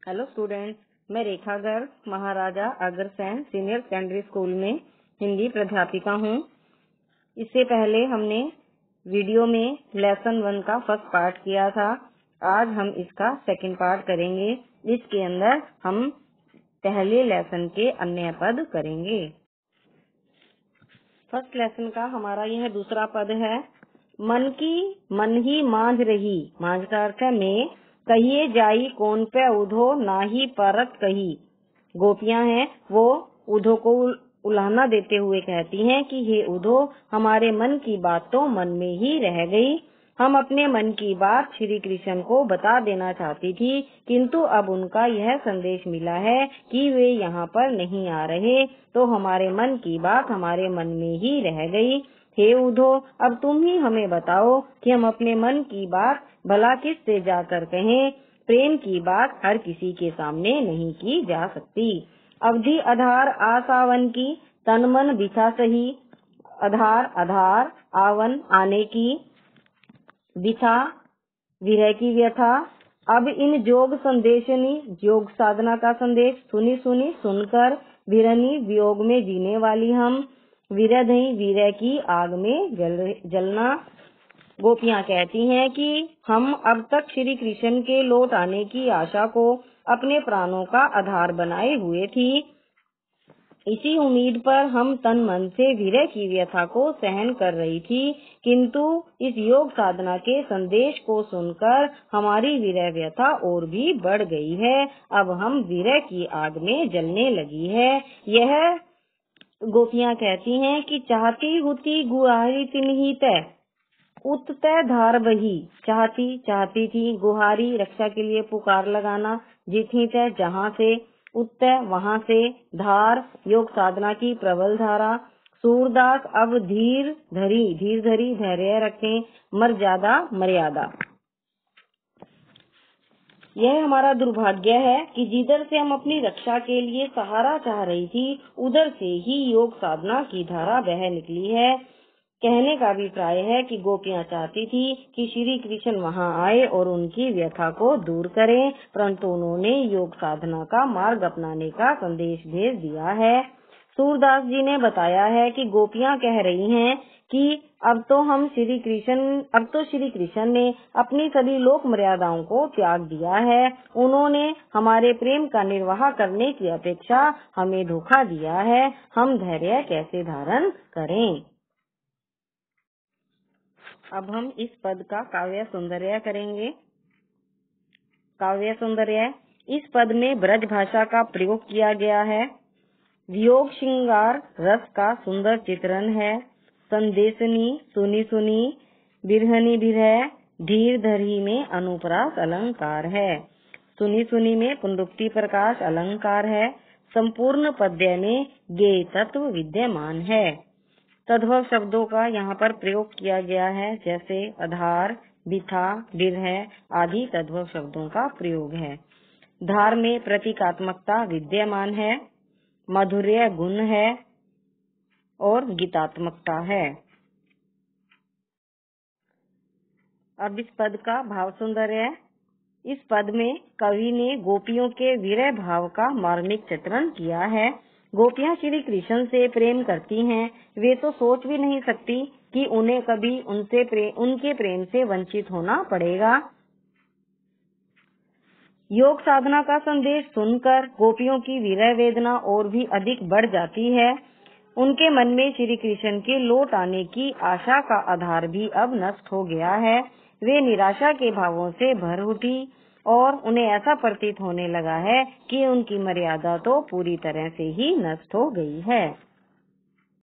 Hello students, मैं रेखा Garg Maharaja Agrasen senior secondary school में हिंदी प्राध्यापिका हूँ। इससे पहले हमने वीडियो में लेसन 1 का फर्स्ट पार्ट किया था। आज हम इसका सेकंड पार्ट करेंगे। इसके अंदर हम पहले लेसन के अन्य पद करेंगे। फर्स्ट लेसन का हमारा यह दूसरा पद है। मन की मन ही मांझ रही। मांझ का अर्थ है में। कहिए जाई कौन पे उधो नाही परत कही। गोपियां हैं, वो उधो को उलाहना देते हुए कहती हैं कि हे उधो, हमारे मन की बात तो मन में ही रह गई। हम अपने मन की बात श्री कृष्ण को बता देना चाहती थी, किंतु अब उनका यह संदेश मिला है कि वे यहाँ पर नहीं आ रहे, तो हमारे मन की बात हमारे मन में ही रह गई। हे उधो, अब तुम ही हमें बताओ कि हम अपने मन की बात भला किससे जाकर कहें। प्रेम की बात हर किसी के सामने नहीं की जा सकती। अवधि आधार आसावन की, तन मन बिछा सही। आधार आधार, आवन आने की, बिछा विरह की व्यथा। अब इन जोग संदेशनी, योग साधना का संदेश, सुनी सुनी सुनकर, विरहनी वियोग में जीने वाली हम, विरह दही विरह की आग में जलना। गोपियां कहती हैं कि हम अब तक श्री कृष्ण के लौट आने की आशा को अपने प्राणों का आधार बनाए हुए थी। इसी उम्मीद पर हम तन मन से विरह की व्यथा को सहन कर रही थी, किंतु इस योग साधना के संदेश को सुनकर हमारी विरह व्यथा और भी बढ़ गई है। अब हम विरह की आग में जलने लगी है। यह गोपियां कहती हैं कि चाहती हुती गुहारी तिन्ही तय, उत तय धार बही। चाहती थी, गुहारी रक्षा के लिए पुकार लगाना, जिथी तय जहाँ से, उत्तय वहाँ से, धार योग साधना की प्रबल धारा। सूरदास अब धीर धरी धैर्य रखें, मर्यादा मर्यादा। यह हमारा दुर्भाग्य है कि जिधर से हम अपनी रक्षा के लिए सहारा चाह रही थी, उधर से ही योग साधना की धारा बह निकली है। कहने का अभिप्राय है कि गोपियां चाहती थी कि श्री कृष्ण वहां आए और उनकी व्यथा को दूर करें, परंतु उन्होंने योग साधना का मार्ग अपनाने का संदेश भेज दिया है। सूरदास जी ने बताया है कि गोपियां कह रही हैं कि अब तो श्री कृष्ण ने अपनी सभी लोक मर्यादाओं को त्याग दिया है। उन्होंने हमारे प्रेम का निर्वाह करने की अपेक्षा हमें धोखा दिया है। हम धैर्य कैसे धारण करें। अब हम इस पद का काव्य सौंदर्य करेंगे। काव्य सौंदर्य, इस पद में ब्रज भाषा का प्रयोग किया गया है। वियोग श्रृंगार रस का सुंदर चित्रण है। संदेशनी सुनी सुनी, बिरहनी बिरह, धीर धरी में अनुप्रास अलंकार है। सुनी सुनी में पुनरुक्ति प्रकाश अलंकार है। संपूर्ण पद्य में गेय तत्व विद्यमान है। तद्भव शब्दों का यहाँ पर प्रयोग किया गया है, जैसे आधार, बिथा, बिरह आदि तद्भव शब्दों का प्रयोग है। धार में प्रतीकात्मकता विद्यमान है, माधुर्य गुण है और गीतात्मकता है। अब इस पद का भाव सौंदर्य, इस पद में कवि ने गोपियों के विरह भाव का मार्मिक चित्रण किया है। गोपियां श्री कृष्ण से प्रेम करती हैं, वे तो सोच भी नहीं सकती कि उन्हें कभी उनके प्रेम से वंचित होना पड़ेगा। योग साधना का संदेश सुनकर गोपियों की विरह वेदना और भी अधिक बढ़ जाती है। उनके मन में श्री कृष्ण के लौट आने की आशा का आधार भी अब नष्ट हो गया है। वे निराशा के भावों से भर उठी और उन्हें ऐसा प्रतीत होने लगा है कि उनकी मर्यादा तो पूरी तरह से ही नष्ट हो गई है।